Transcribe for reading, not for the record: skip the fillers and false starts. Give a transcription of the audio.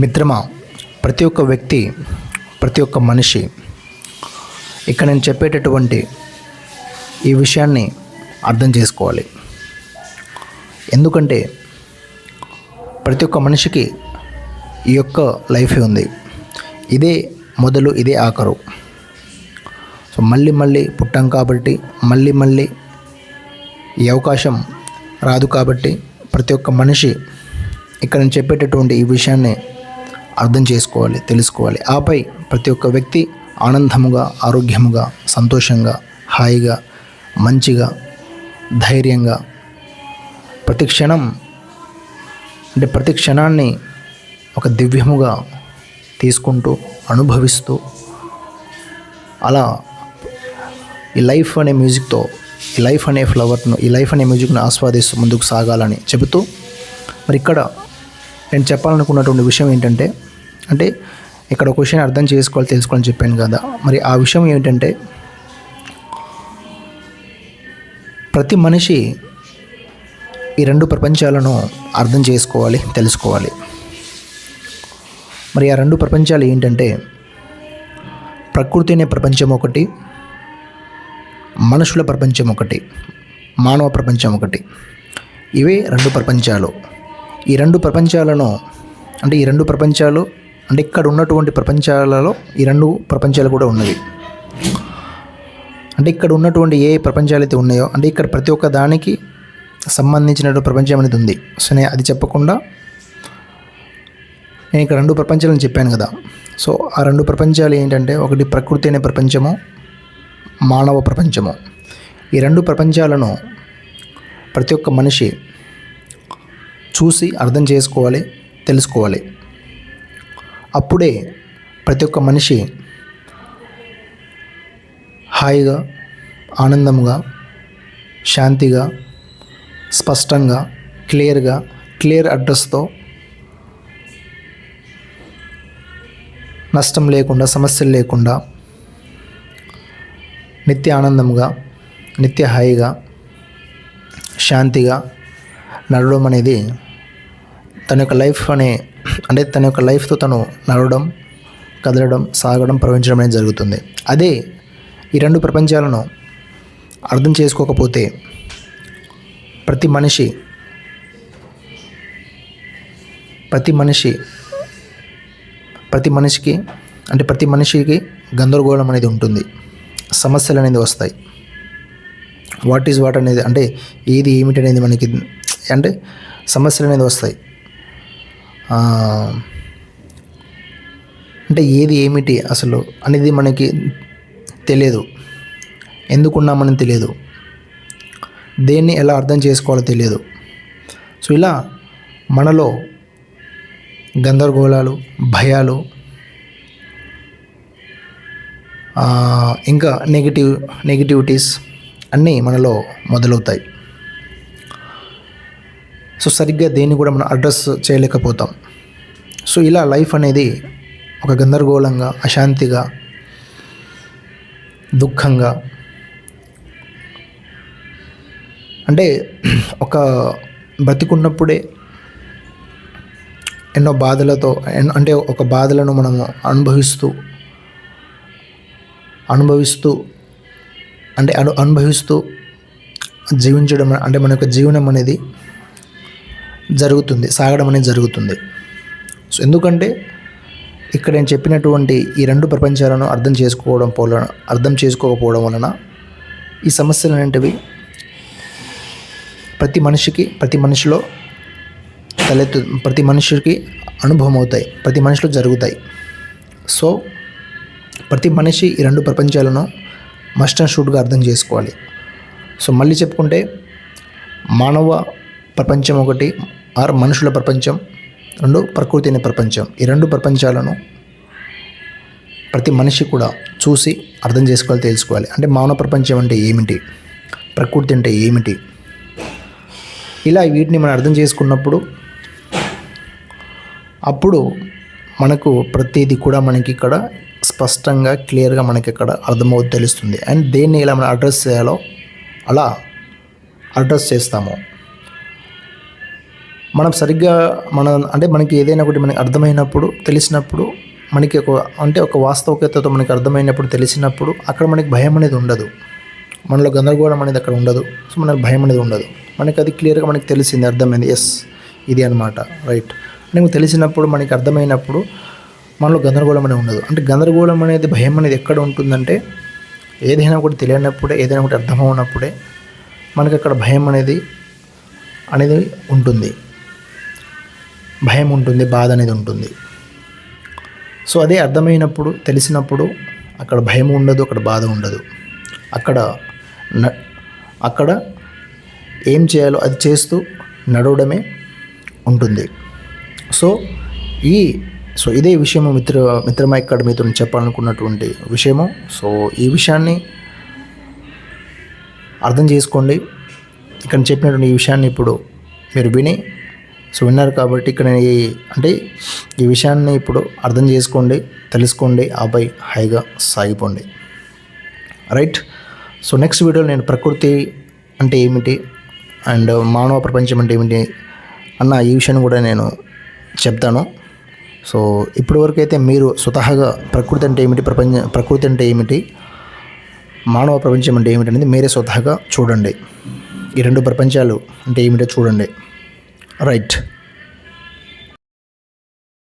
మిత్రమా, ప్రతి ఒక్క వ్యక్తి, ప్రతి ఒక్క మనిషి ఇక్కడ నేను చెప్పేటటువంటి ఈ విషయాన్ని అర్థం చేసుకోవాలి. ఎందుకంటే ప్రతి ఒక్క మనిషికి ఈ యొక్క లైఫే ఉంది. ఇదే మొదలు, ఇదే ఆఖరు. సో మళ్ళీ పుట్టాం కాబట్టి మళ్ళీ ఈ అవకాశం రాదు. కాబట్టి ప్రతి ఒక్క మనిషి ఇక్కడ నేను చెప్పేటటువంటి ఈ విషయాన్ని అర్థం చేసుకోవాలి, తెలుసుకోవాలి. ఆపై ప్రతి ఒక్క వ్యక్తి ఆనందముగా, ఆరోగ్యముగా, సంతోషంగా, హాయిగా, మంచిగా, ధైర్యంగా ప్రతి క్షణాన్ని ఒక దివ్యముగా తీసుకుంటూ, అనుభవిస్తూ, అలా ఈ లైఫ్ అనే మ్యూజిక్తో, ఈ లైఫ్ అనే ఫ్లవర్ను, ఈ లైఫ్ అనే మ్యూజిక్ను ఆస్వాదిస్తూ ముందుకు సాగాలని చెబుతూ, మరి ఇక్కడ నేను చెప్పాలనుకున్నటువంటి విషయం ఏంటంటే, అంటే ఇక్కడ ఒక విషయాన్ని అర్థం చేసుకోవాలి, తెలుసుకోవాలని చెప్పాను కదా. మరి ఆ విషయం ఏంటంటే, ప్రతి మనిషి ఈ రెండు ప్రపంచాలను అర్థం చేసుకోవాలి, తెలుసుకోవాలి. మరి ఆ రెండు ప్రపంచాలు ఏంటంటే, ప్రకృతి అనే ప్రపంచం ఒకటి, మనుషుల ప్రపంచం ఒకటి, మానవ ప్రపంచం ఒకటి. ఇవే రెండు ప్రపంచాలు. ఈ రెండు ప్రపంచాలు అంటే ఇక్కడ ఉన్నటువంటి ప్రపంచాలలో ఈ రెండు ప్రపంచాలు కూడా ఉన్నవి. అంటే ఇక్కడ ఉన్నటువంటి ఏ ప్రపంచాలు అయితే ఉన్నాయో, అంటే ఇక్కడ ప్రతి ఒక్క దానికి సంబంధించినటువంటి ప్రపంచం అనేది ఉంది. సో నేను అది చెప్పకుండా నేను ఇక్కడ రెండు ప్రపంచాలను చెప్పాను కదా. సో ఆ రెండు ప్రపంచాలు ఏంటంటే, ఒకటి ప్రకృతి అనే ప్రపంచము, మానవ ప్రపంచము. ఈ రెండు ప్రపంచాలను ప్రతి ఒక్క మనిషి చూసి అర్థం చేసుకోవాలి, తెలుసుకోవాలి. అప్పుడే ప్రతి ఒక్క మనిషి హాయిగా, ఆనందంగా, శాంతిగా, స్పష్టంగా, క్లియర్ అడ్రస్తో, నష్టం లేకుండా, సమస్యలు లేకుండా, నిత్య ఆనందంగా, నిత్య హాయిగా, శాంతిగా నడవడం అనేది తన యొక్క లైఫ్తో తను నడవడం, కదలడం, సాగడం, ప్రవహించడం అనేది జరుగుతుంది. అదే ఈ రెండు ప్రపంచాలను అర్థం చేసుకోకపోతే ప్రతి మనిషికి గందరగోళం అనేది ఉంటుంది, సమస్యలు అనేది వస్తాయి. వాట్ అనేది, అంటే ఏది ఏమిటి అనేది మనకి, అంటే సమస్యలు అనేది వస్తాయి. అంటే ఏది ఏమిటి అసలు అనేది మనకి తెలియదు, ఎందుకున్నామని తెలియదు, దేన్ని ఎలా అర్థం చేసుకోవాలో తెలియదు. సో ఇలా మనలో గందరగోళాలు, భయాలు, ఇంకా నెగిటివిటీస్ అన్నీ మనలో మొదలవుతాయి. సో సరిగ్గా దేన్ని కూడా మనం అడ్రస్ చేయలేకపోతాం. సో ఇలా లైఫ్ అనేది ఒక గందరగోళంగా, అశాంతిగా, దుఃఖంగా, అంటే ఒక బతికున్నప్పుడే ఎన్నో బాధలతో, అంటే ఒక బాధలను మనము అనుభవిస్తూ జీవించడం, అంటే మన యొక్క జీవనం అనేది సాగడం అనేది జరుగుతుంది. సో ఎందుకంటే ఇక్కడ నేను చెప్పినటువంటి ఈ రెండు ప్రపంచాలను అర్థం చేసుకోకపోవడం వలన ఈ సమస్యలు అనేటివి ప్రతి మనిషికి అనుభవం అవుతాయి, ప్రతి మనిషిలో జరుగుతాయి. సో ప్రతి మనిషి ఈ రెండు ప్రపంచాలను మస్ట్ అండ్ షుడ్గా అర్థం చేసుకోవాలి. సో మళ్ళీ చెప్పుకుంటే, మానవ ప్రపంచం ఒకటి, మనుషుల ప్రపంచం రెండు, ప్రకృతి అనే ప్రపంచం. ఈ రెండు ప్రపంచాలను ప్రతి మనిషి కూడా చూసి అర్థం చేసుకోవాలి, తెలుసుకోవాలి. అంటే మానవ ప్రపంచం అంటే ఏమిటి, ప్రకృతి అంటే ఏమిటి, ఇలా వీటిని మనం అర్థం చేసుకున్నప్పుడు అప్పుడు మనకు ప్రతిదీ కూడా మనకి ఇక్కడ స్పష్టంగా, క్లియర్గా మనకి ఇక్కడ అర్థమవుతుంది, తెలుస్తుంది. అండ్ దేన్ని ఇలా మనం అడ్రస్ చేయాలో అలా అడ్రస్ చేస్తాము. మనం సరిగ్గా మనకి ఏదైనా ఒకటి మనకి అర్థమైనప్పుడు తెలిసినప్పుడు మనకి ఒక వాస్తవికతతో మనకి అర్థమైనప్పుడు తెలిసినప్పుడు అక్కడ మనకి భయం అనేది ఉండదు, మనలో గందరగోళం అనేది అక్కడ ఉండదు. సో మనకు భయం అనేది ఉండదు, మనకి అది క్లియర్గా మనకి తెలిసింది, అర్థమైంది, ఎస్ ఇది అనమాట, రైట్. మనకు తెలిసినప్పుడు మనకి అర్థమైనప్పుడు మనలో గందరగోళం అనేది ఉండదు. అంటే గందరగోళం అనేది భయం అనేది ఎక్కడ ఉంటుందంటే ఏదైనా ఒకటి తెలియనప్పుడే, ఏదైనా ఒకటి అర్థమవునప్పుడే మనకి అక్కడ భయం అనేది ఉంటుంది, భయం ఉంటుంది, బాధ అనేది ఉంటుంది. సో అదే అర్థమైనప్పుడు తెలిసినప్పుడు అక్కడ భయం ఉండదు, అక్కడ బాధ ఉండదు. అక్కడ ఏం చేయాలో అది చేస్తూ నడవడమే ఉంటుంది. సో ఇదే విషయము మిత్రమా ఇక్కడ మీతో చెప్పాలనుకున్నటువంటి విషయము. సో ఈ విషయాన్ని అర్థం చేసుకోండి. ఇక్కడ చెప్పినటువంటి ఈ విషయాన్ని ఇప్పుడు మీరు విన్నారు కాబట్టి ఇక్కడ ఈ విషయాన్ని ఇప్పుడు అర్థం చేసుకోండి, తెలుసుకోండి, ఆపై హాయిగా సాగిపోండి, రైట్. సో నెక్స్ట్ వీడియోలో నేను ప్రకృతి అంటే ఏమిటి అండ్ మానవ ప్రపంచం అంటే ఏమిటి అన్న ఈ విషయాన్ని కూడా నేను చెప్తాను. సో ఇప్పటివరకు అయితే మీరు స్వతహాగా ప్రకృతి అంటే ఏమిటి, ప్రకృతి అంటే ఏమిటి, మానవ ప్రపంచం అంటే ఏమిటి అనేది మీరే స్వతహాగా చూడండి. ఈ రెండు ప్రపంచాలు అంటే ఏమిటో చూడండి, రైట్.